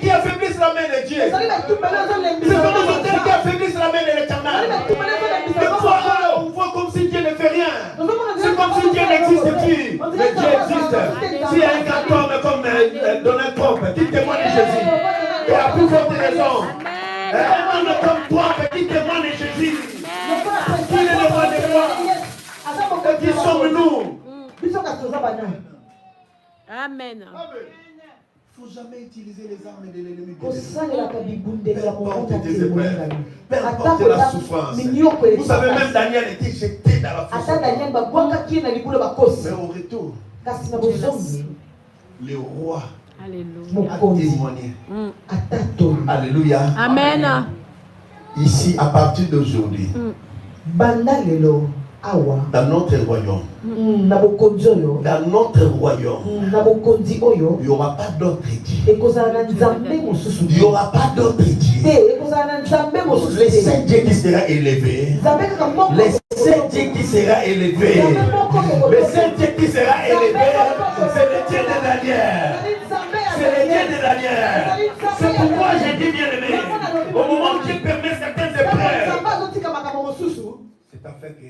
qui affaiblissent la main de Dieu. Ce sont les autels qui affaiblissent la main de l'Éternel. Des fois, on voit comme si Dieu ne fait rien. C'est comme si Dieu n'existe plus. Mais Dieu existe. S'il y a un grand homme comme Donald Trump qui témoigne de Jésus, et à plus forte raison, un homme comme toi qui témoigne de Jésus, qui est le roi des rois, et qui sommes-nous? Amen. Il ne faut jamais utiliser les armes de l'ennemi. Peu importe la souffrance. Vous savez, même Daniel était jeté dans la fosse. Mais au retour, le roi a témoigné. Alléluia. Amen. Ici, à partir d'aujourd'hui, dans notre royaume, il n'y aura pas d'autre Dieu. Il n'y aura pas d'autre Dieu. Le seul Dieu qui sera élevé. Le seul Dieu qui sera élevé. Le seul Dieu qui sera élevé, c'est le Dieu de Daniel. C'est le Dieu de Daniel. C'est pourquoi j'ai dit, bien aimé, au moment où Dieu permet certaines épreuves, c'est afin que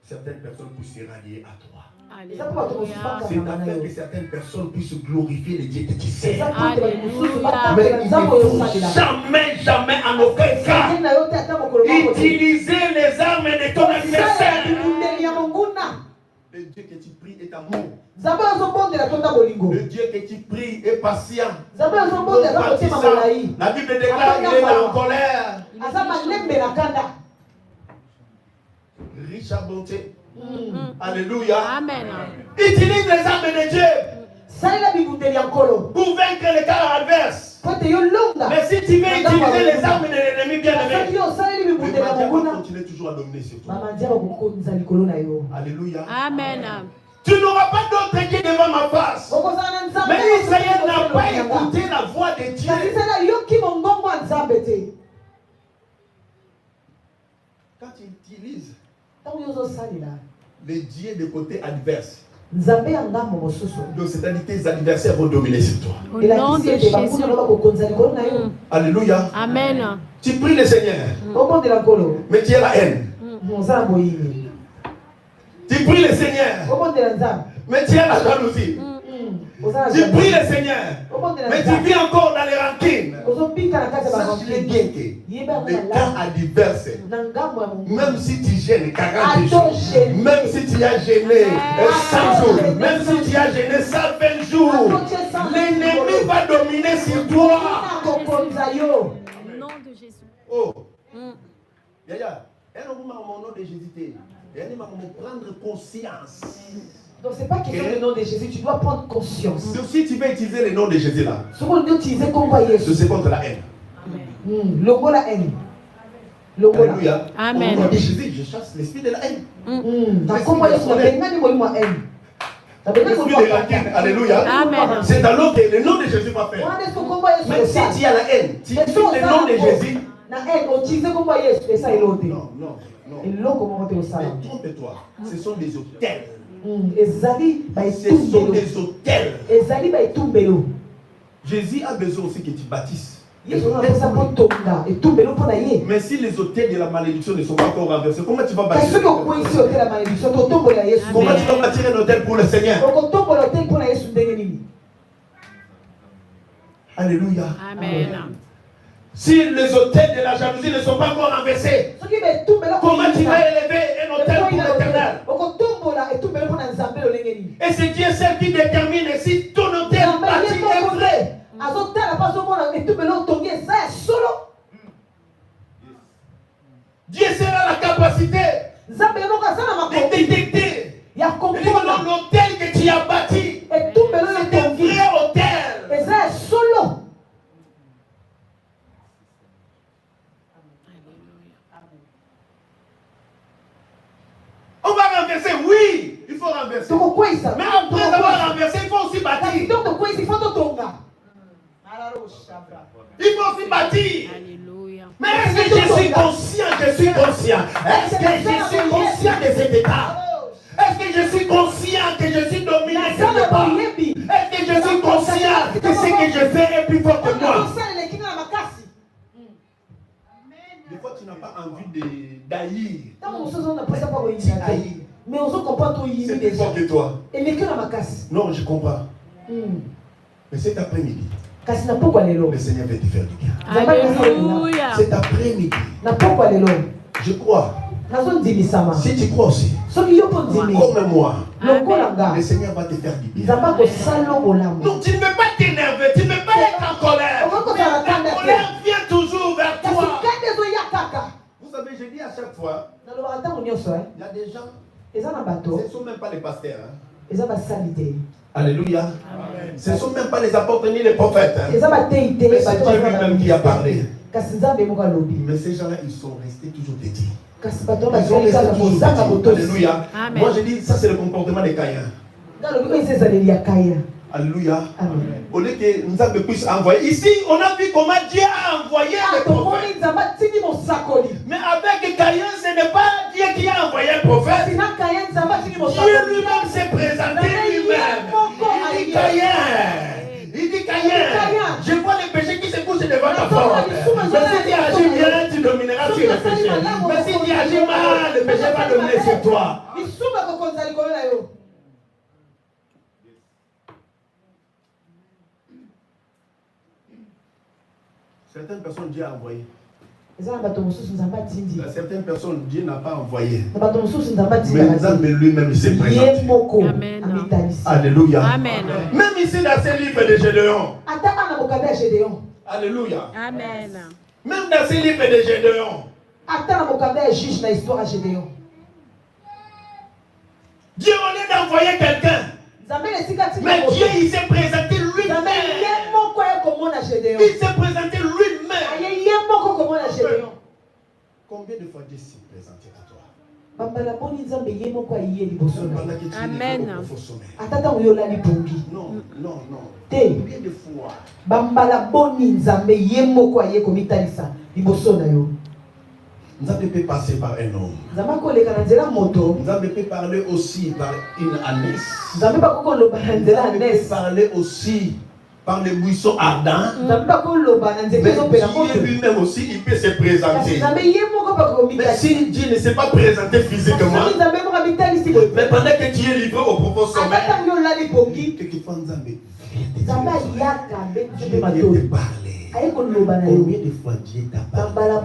certaines personnes puissent se rallier à toi. C'est afin que certaines personnes puissent glorifier le Dieu que tu sais. Mais il ne faut jamais, en aucun cas, utiliser les armes de ton adversaire. Le Dieu que tu pries est amour. Le Dieu que tu pries est patient. La Bible déclare qu'il est en colère. Riche à bonté. Alléluia. Amen. Utilise les armes de Dieu pour vaincre les cas adverses. Mais si tu veux utiliser les armes de l'ennemi, bien aimé, le diable va continuer toujours à dominer sur toi. Alléluia. Amen. Tu n'auras pas d'autre Dieu devant ma face. Mais Israël n'a pas écouté la voix de Dieu. Quand tu utilises les dieux de côté adverse, donc c'est-à-dire que tes adversaires vont dominer sur toi. Au nom de Jésus. Alléluia. Amen. Tu pries le Seigneur, mais tu as la haine. Tu pries le Seigneur, mais tu as la jalousie. Tu pries le Seigneur, mais tu vis encore dans les rancines. Sache bien que les cas adverses, même si tu gênes 40 jours, même si tu as gêné 100 jours, même si tu as gêné 120 jours, l'ennemi va dominer sur toi. Au nom de Jésus. Oh, Yaya, elle a au nom de Jésus. Elle va prendre conscience. Donc c'est pas question du nom de Jésus, tu dois prendre conscience. Donc si tu veux utiliser le nom de Jésus là, c'est contre la haine. Le mot la haine. Alléluia. Amen. Au nom de Jésus, je chasse l'esprit de la haine. L'esprit de la haine. Alléluia. Amen. C'est alors que le nom de Jésus va faire. Mais si tu as la haine, tu utilises le nom de Jésus. Non. Mais trompe-toi, ce sont des hôtels. Ce sont des hôtels. Jésus a besoin aussi que tu bâtisses. Mais si les hôtels de la malédiction ne sont pas encore renversés, comment tu vas bâtir? Comment tu vas bâtir un hôtel pour le Seigneur? Alléluia. Amen. Si les hôtels de la jalousie ne sont pas encore renversés, comment tu vas élever un hôtel pour l'Éternel? Et c'est Dieu seul qui détermine si ton hôtel bâti est vrai. Dieu sera la capacité de détecter l'hôtel que tu as bâti. C'est un vrai hôtel. On va renverser, oui, il faut renverser. Mais après avoir renversé, il faut aussi bâtir. Il faut aussi bâtir. Alléluia. Mais est-ce que je suis conscient? Est-ce que je suis conscient de cet état? Est-ce que je suis conscient que je suis dominé quelque part? Est-ce que je suis conscient que ce que je fais est plus fort que moi? Des fois, tu n'as pas envie d'haïr. Mais on se comprend tout c'est plus fort que toi. Et les cœurs à ma casse. Non, je comprends. Mais cet après-midi, le Seigneur va te faire du bien. Alléluia. Cet après-midi, je crois. Si tu crois aussi, comme moi, le Seigneur va te faire du bien. Donc tu ne peux pas t'énerver, tu ne peux pas être en colère. La colère vient toujours vers toi. Vous savez, je dis à chaque fois, il y a des gens, ce ne sont même pas les pasteurs. Alléluia. Amen. Ce ne sont même pas les apôtres ni les prophètes. Mais c'est Dieu lui-même qui a parlé. Mais ces gens-là, ils sont restés toujours petits. Ils sont restés toujours petits. Alléluia. Amen. Moi, je dis, ça c'est le comportement des Caïens. Alléluia. Amen. Au lieu que nous puisse envoyer. Ici, on a vu comment Dieu a envoyé les prophètes. Mais avec Caïn, ce n'est pas Dieu qui a envoyé un prophète. Dieu lui-même s'est présenté lui-même. Il dit Caïn, je vois les péchés qui se couchent devant ta porte. Mais si tu agis bien, tu domineras sur les péchés. Mais si tu agis mal, le péché va dominer sur toi. Certaines personnes Dieu a envoyé. Certaines personnes Dieu n'a pas envoyé. Mais lui-même il s'est présenté. Amen. Alléluia. Amen. Même ici dans ces livres de Gédéon. Alléluia. Amen. Même dans ces livres de Gédéon. Dieu au lieu d'envoyer quelqu'un. Mais Dieu il s'est présenté lui-même. Il s'est présenté lui-même. Combien de fois Dieu s'est présenté à toi? Amen. Non. Combien de fois? Nous avons pu passer par un homme. Nous avons pu parler aussi par une ânesse. Nous avons pu parler aussi par les buissons ardents. Mais Dieu lui-même aussi, il peut se présenter. Mais si Dieu ne s'est pas présenté physiquement, mais pendant que tu es livré au profond sommet, quelquefois nous avons Dieu vient te parler. Combien de fois Dieu t'a parlé?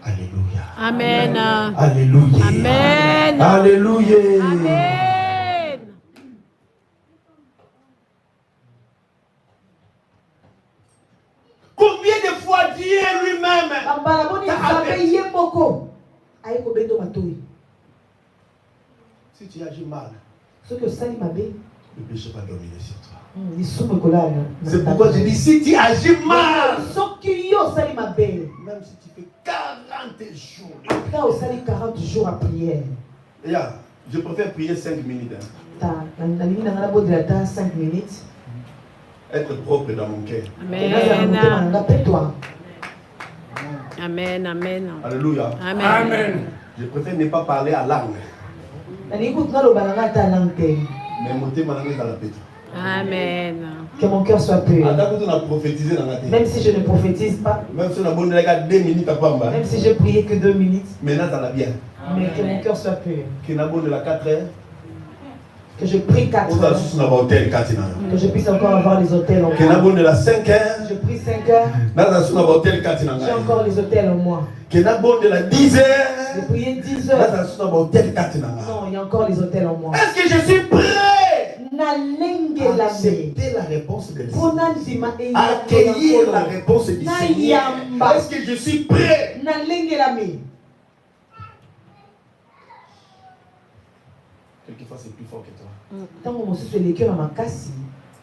Alléluia. Amen. Alléluia. Amen. Alléluia. Amen. Combien de fois Dieu lui-même t'a averti? Si tu agis mal, le péché va dominer sur toi. C'est pourquoi je dis, si tu agis mal, même si tu fais 40 jours à prière. Je préfère prier 5 minutes. Être propre dans mon cœur. Amen. Amen. Alléluia. Amen. Je préfère ne pas parler à langue. Mais monter ma langue dans la pétrie. Amen. Que mon cœur soit pur. Même si je ne prophétise pas, même si on a 2 minutes à pas, même si je priais que 2 minutes, maintenant ça va bien. Mais que mon cœur soit pur. Que je prie 4 heures. Que je puisse encore avoir les hôtels en moi. Je prie 5 heures. J'ai encore les hôtels en moi. De la 10 heures. Je priais 10 heures. Non, il y a encore les hôtels en moi. Est-ce que je suis prêt? Accepter la réponse de Dieu. Accueillir la réponse du Seigneur. Est-ce que je suis prêt? Quelquefois c'est plus fort que toi.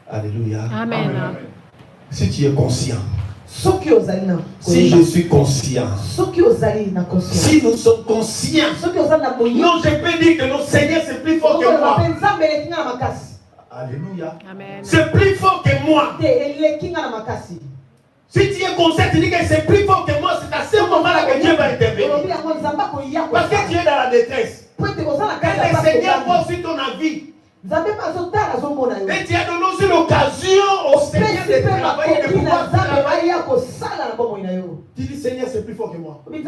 Alléluia. Amen. Si tu es conscient. Si je suis conscient. Si nous sommes conscients. Non, je peux dire que notre Seigneur c'est plus fort que moi. Alléluia. Amen. C'est plus fort que moi. Si tu es conscient, tu dis que c'est plus fort que moi, c'est à ce moment-là que Dieu va intervenir. Parce que tu es dans la détresse. Et le Seigneur voit aussi ton avis. Et tu as donné aussi l'occasion au Seigneur de travailler, de pouvoir travailler. Tu dis, Seigneur, c'est plus fort que moi. Je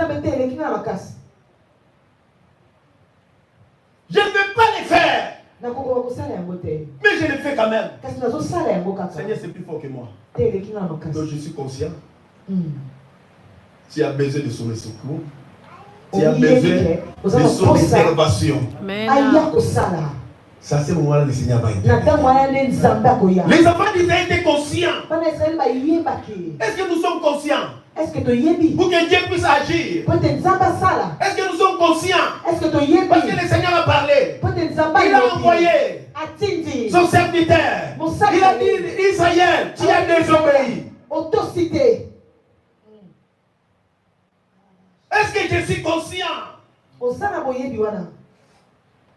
ne veux pas le faire. Mais je le fais quand même. Seigneur, c'est plus fort que moi. Donc je suis conscient. Tu as besoin de son secours. Tu as besoin de son intervention. C'est à ce moment-là le Seigneur va intervenir. Les enfants d'Israël étaient conscients. Est-ce que nous sommes conscients? Pour que Dieu puisse agir. Est-ce que nous sommes conscients? Parce que le Seigneur a parlé. Il a envoyé son serviteur. Il a dit, Israël, tu as désobéi. Est-ce que je suis conscient?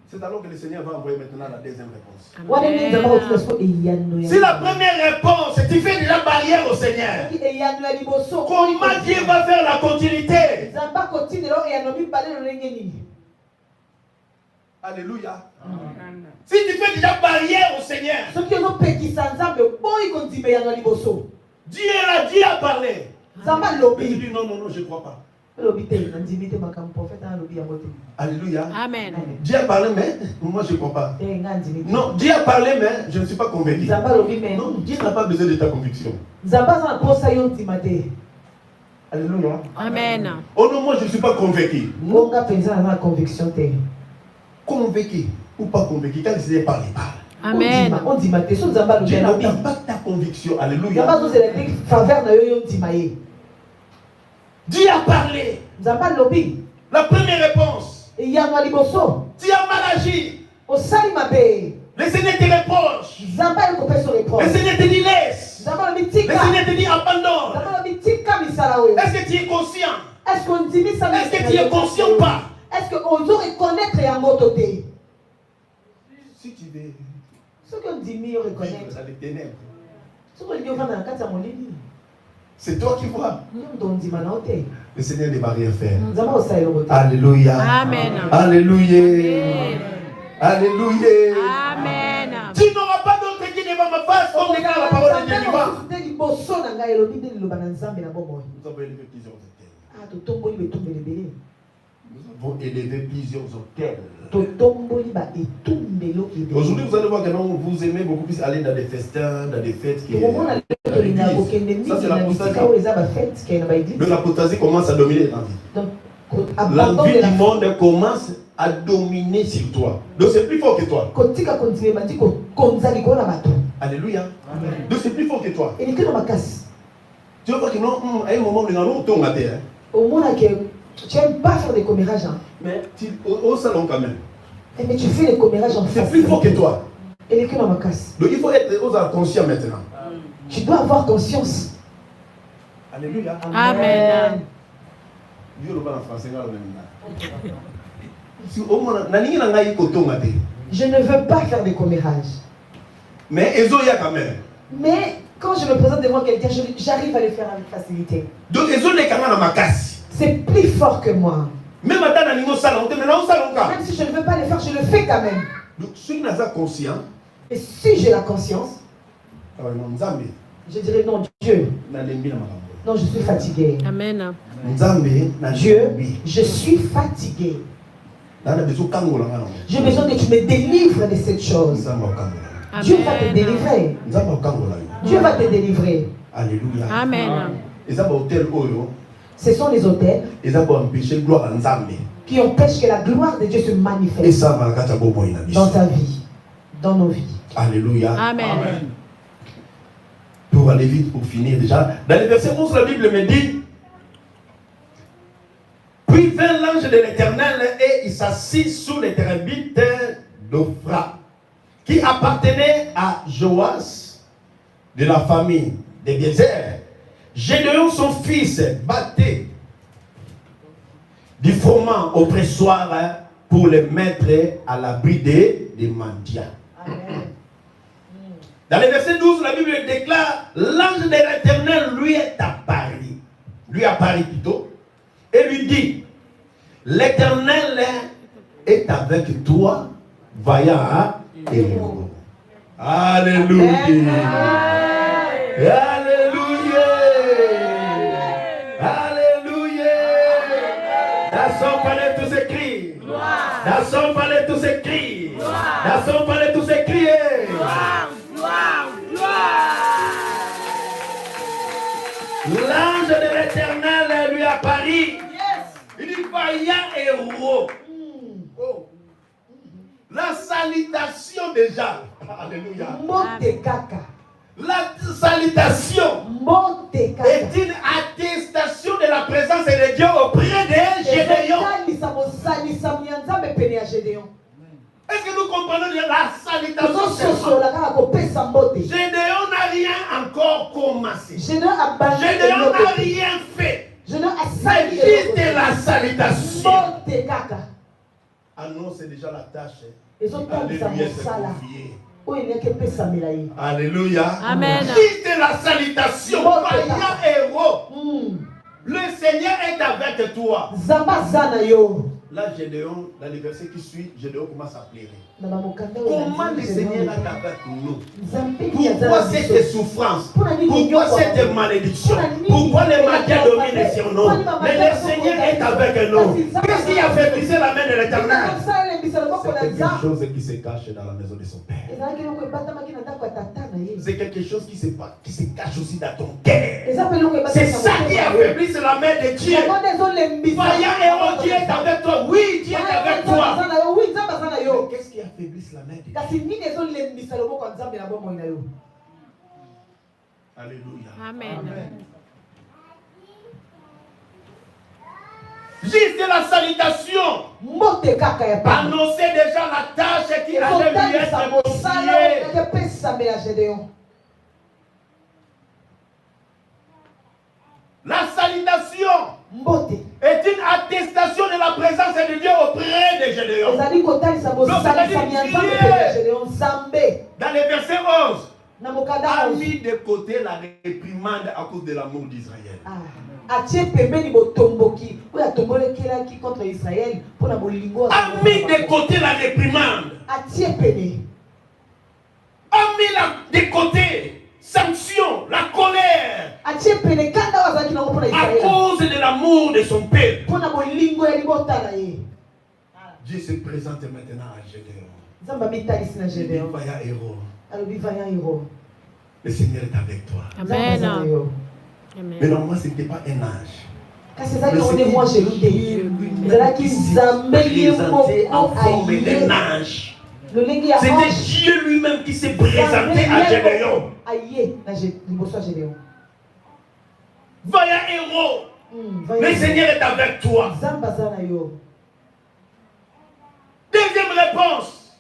C'est alors que le Seigneur va envoyer maintenant la deuxième réponse. Si la première réponse, tu fais de la barrière au Seigneur, comment Dieu va faire la continuité? Alléluia. Si tu fais de la barrière au Seigneur, Dieu a parlé. Mais tu dis non, je ne crois pas. Alléluia. Amen. Dieu a parlé, mais moi je ne crois pas. Non, Dieu a parlé, mais je ne suis pas convaincu. Non, Dieu n'a pas besoin de ta conviction. Alléluia. Amen. Oh non, moi je ne suis pas convaincu. Convaincu ou pas convaincu, quand il parle, il parle. Amen. Dieu n'attend pas ta conviction. Alléluia. Dieu a parlé. La première réponse. Tu as mal agi. Le Seigneur te reproche. Le Seigneur te dit laisse. Le Seigneur te dit abandonne. Est-ce que tu es conscient? Est-ce que tu es conscient ou pas? Est-ce qu'on doit reconnaître un mot de Si tu veux. Ce qu'on dit mieux reconnaître. Dans les ténèbres. C'est toi qui vois. Le Seigneur ne va rien faire. Alléluia. Amen. Alléluia. Alléluia. Amen. Tu n'auras pas d'autre qui devant ma face comme déclare la parole de Dieu vivant. Nous avons élevé plusieurs hôtels. Nous avons élevé plusieurs hôtels. Aujourd'hui, vous allez voir que vous aimez beaucoup plus aller dans des festins, dans des fêtes. Ça, c'est l'apostasie. Donc l'apostasie commence à dominer la vie. La vie du monde commence à dominer sur toi. Donc c'est plus fort que toi. Alléluia. Donc c'est plus fort que toi. Tu vas voir que non, à un moment, nous allons tomber à terre. Tu n'aimes pas faire des commérages. Hein? Mais au salon quand même. Mais tu fais des commérages en face. C'est plus fort que toi. Et les dans ma casse. Donc il faut être conscient maintenant. Tu dois avoir conscience. Alléluia. Amen. Dieu le parle en français. Je ne veux pas faire des commérages. Mais Ezoya quand même. Mais quand je me présente devant quelqu'un, j'arrive à le faire avec facilité. Donc Ezoya quand même dans ma casse. C'est plus fort que moi. Même si je ne veux pas le faire, je le fais quand même. Donc, si tu es conscient, et si j'ai la conscience, je dirais non, Dieu. Non, je suis fatigué. Amen. Dieu, je suis fatigué. J'ai besoin que tu me délivres de cette chose. Dieu va te délivrer. Dieu va te délivrer. Alléluia. Amen. Ce sont les hôtels qui empêchent que la gloire de Dieu se manifeste dans ta vie, dans nos vies. Alléluia. Amen. Pour aller vite, pour finir déjà. Dans le verset 11, la Bible me dit: puis vint l'ange de l'Éternel et il s'assit sous les térébintes d'Ophra, qui appartenait à Joas de la famille de Bézer. Gédéon, son fils, battait du froment au pressoir pour les mettre à l'abri des mendiants. Dans le verset 12, la Bible déclare, l'ange de l'Éternel lui est apparu. Lui apparaît plutôt. Et lui dit, l'Éternel est avec toi, vaillant et héros. Alléluia. Alléluia. Alléluia. Dans son palais tous ces cris. Dans son palais tous ces cris. Dans son palais tous ces cris. L'ange de l'Éternel lui apparut. Il dit, vaillant héros. Oh. La salutation déjà. Alléluia. La salutation est une attestation de la présence de Dieu auprès de Gédéon. Est-ce que nous comprenons la salutation? Gédéon n'a rien encore commencé. Gédéon n'a rien fait. C'est juste la salutation. Annonce déjà la tâche. Alléluia, c'est confié. Alléluia. Amen. Juste la salutation. Vaillant héros. Le Seigneur est avec toi. Là, Gédéon, dans les versets qui suivent, Gédéon commence à pleurer. Comment le Seigneur est avec nous? Pourquoi cette souffrance? Pourquoi cette malédiction? Pourquoi les maladies dominent sur nous? Mais le Seigneur est avec nous. Qu'est-ce qui a fait briser la main de l'Éternel? C'est quelque chose qui se cache dans la maison de son Père. C'est quelque chose qui se cache aussi dans ton cœur. C'est ça qui affaiblit la main de Dieu. Vaillant héros, Dieu est avec toi. Oui, Dieu est avec toi. Qu'est-ce qui affaiblit la main de Dieu? Alléluia. Amen. Juste la salutation. Annoncer déjà la tâche qui allait lui être confiée. La salutation est une attestation de la présence de Dieu auprès de Gédéon. Dans le verset 11, a mis de côté la réprimande à cause de l'amour d'Israël. A mis de côté la réprimande. A mis de côté sanction, la colère, à cause de l'amour de son peuple. Dieu se présente maintenant à Gédéon. Vaillant héros. Le Seigneur est avec toi. Amen. Mais normalement, ce n'était pas un ange. C'est ça qu'on est moi chez nous. Présenté en forme d'un ange. C'était Dieu lui-même qui s'est présenté à Gédéon. Vaillant héros, le Seigneur est avec toi. Deuxième réponse,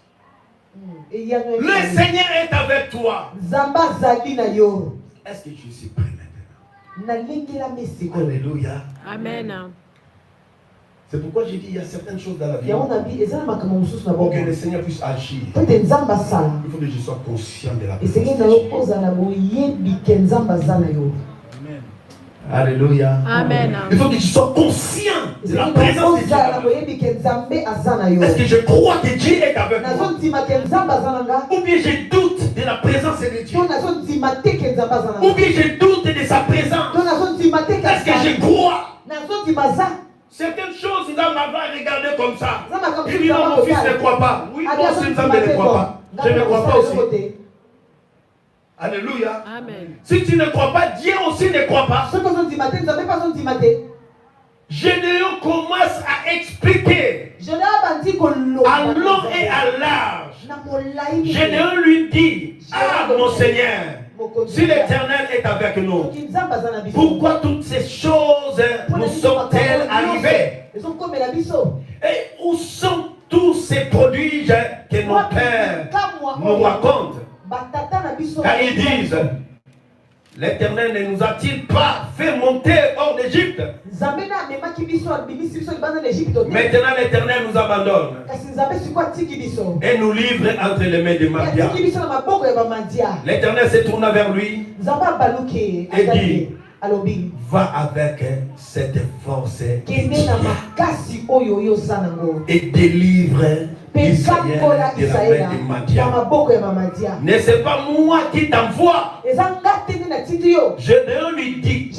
le Seigneur est avec toi. Est-ce que tu suis prêt maintenant? Alléluia. Amen. C'est pourquoi j'ai dit il y a certaines choses dans la vie. Pour que le Seigneur puisse agir, il faut que je sois conscient de la présence de Dieu. Alléluia. Amen. Il faut que je sois conscient de la présence de Dieu. Est-ce que je crois que Dieu est avec moi? Ou bien je doute de la présence de Dieu? Ou bien je doute de sa présence? Est-ce que je crois? Certaines choses, il m'a regardé comme ça. Il dit non, mon fils ne croit pas. Oui, moi aussi, ne crois pas. Je ne crois pas aussi. Alléluia. Amen. Si tu ne crois pas, Dieu aussi ne croit pas. Gédéon commence à expliquer à long et à large. Gédéon lui dit, ah mon Seigneur, si l'Éternel est avec nous, pourquoi toutes ces choses nous sont-elles arrivées? Et où sont tous ces prodiges que nos pères nous racontent? Car ils disent, L'Éternel ne nous a-t-il pas fait monter hors d'Égypte? Maintenant l'Éternel nous abandonne et nous livre entre les mains de Madian. L'Éternel se tourna vers lui et dit, va avec cette force et délivre Israël de la main de Madian. N'est-ce pas moi qui t'envoie? Gédéon lui dit,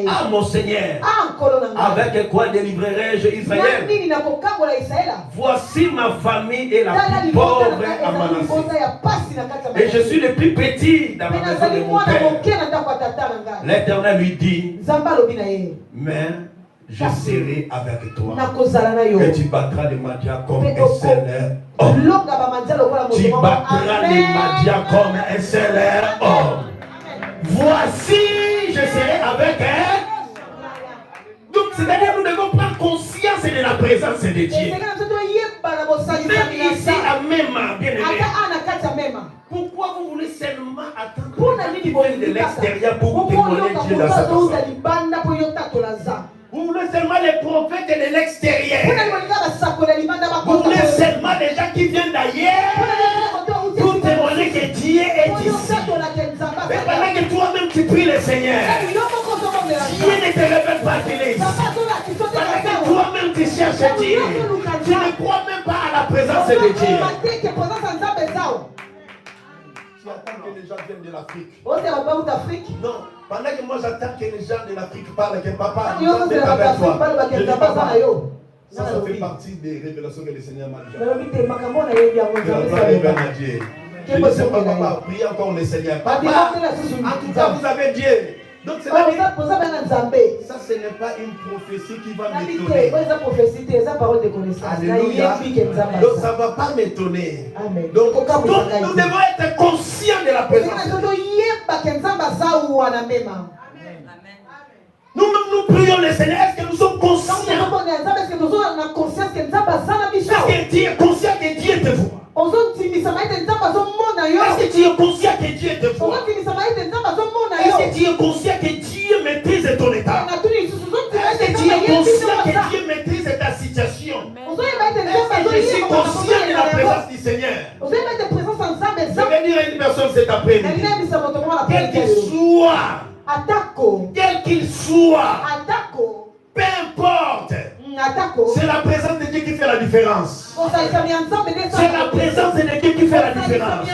ah mon Seigneur, avec quoi délivrerai-je Israël? Voici ma famille est la plus pauvre à Manassé, et je suis le plus petit dans la maison de mon père. L'Éternel lui dit, mais je serai avec toi et tu battras les Madians comme un seul homme. Tu battras les Madians comme un seul homme. Voici, je serai avec elle. Donc, c'est-à-dire nous devons prendre conscience de la présence de Dieu. Même ici à Mema, bien aimé. Pourquoi vous voulez seulement attendre qu'il vienne de l'extérieur pour témoigner Dieu dans sa personne? Vous voulez seulement les prophètes de l'extérieur. Vous voulez seulement les gens qui viennent d'ailleurs pour témoigner que Dieu est ici. Mais pendant que toi-même tu pries le Seigneur, Dieu ne te révèle pas qu'il est ici. Pendant que toi-même tu cherches Dieu, tu ne crois même pas à la présence de Dieu. Tu attends que les gens viennent de l'Afrique. Non. Pendant que moi j'attends que les gens de l'Afrique parlent, que papa avec toi. Je dis papa. Ça fait partie des révélations que le Seigneur m'a dit. Je ne sais pas papa, priez encore le Seigneur. Papa, en tout cas vous avez Dieu. Donc c'est ça, ce n'est pas une prophétie qui va m'étonner. Alléluia. Donc ça ne va pas m'étonner. Donc nous devons être conscients de la présence. Nous-mêmes nous prions le Seigneur. Est-ce que nous sommes conscients? Est-ce que tu es conscient que Dieu te voit? Est-ce que tu es conscient que Dieu te voit? Est-ce que tu es conscient que Dieu maîtrise ton état? Est-ce que tu es conscient que Dieu maîtrise ta situation? Est-ce que je suis conscient de la présence du Seigneur? Je vais dire à une personne cet après-midi, quel qu'il soit, peu importe, c'est la présence de Dieu qui fait la différence. C'est la présence de Dieu qui fait la différence.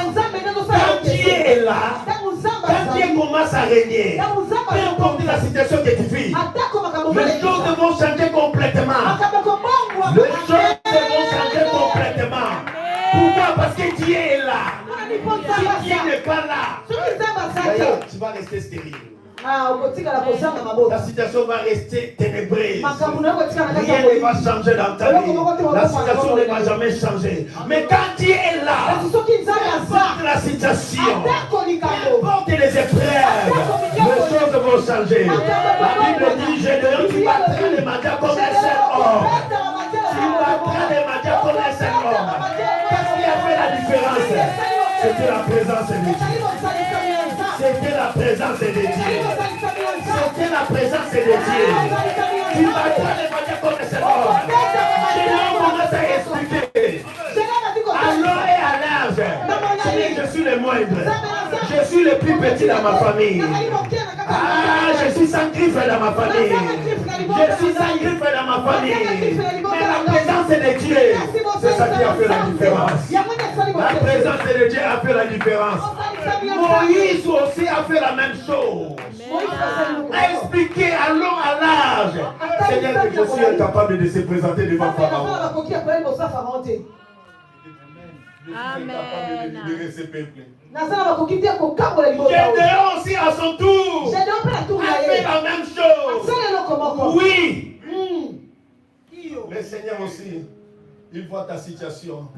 Quand Dieu est là, quand Dieu commence à régner, peu importe la situation que tu vis, les choses vont changer complètement. Les choses vont changer complètement. Pourquoi? Parce que Dieu est là. Si Dieu n'est pas là, tu vas rester stérile. La situation va rester ténébreuse. Rien ne va changer dans ta vie. La situation ne va jamais changer. Mais quand Dieu est là, importe la situation, importe les épreuves, les choses vont changer. La Bible dit, Gédéon, tu battras les Madians comme un seul homme. Tu battras les Madians comme un seul homme. Qu'est-ce qui a fait la différence? C'était la présence de Dieu. C'était la présence de Dieu. C'était la présence de Dieu. Tu battras les Madians comme un seul homme. Gédéon commence à expliquer. Alors et à l'âge, je suis le moindre. Je suis le plus petit dans ma famille. Ah, je suis sans griffe dans ma famille. Je suis sans griffe dans ma famille. Mais la présence de Dieu, c'est ça qui a fait la différence. La présence de Dieu a fait la différence. Moïse aussi a fait la même chose. A expliqué à long à large. Seigneur, que je suis incapable de se présenter devant Pharaon. Amen. Gédéon aussi à son tour a fait la même chose. Oui. Le Seigneur aussi, il voit ta situation.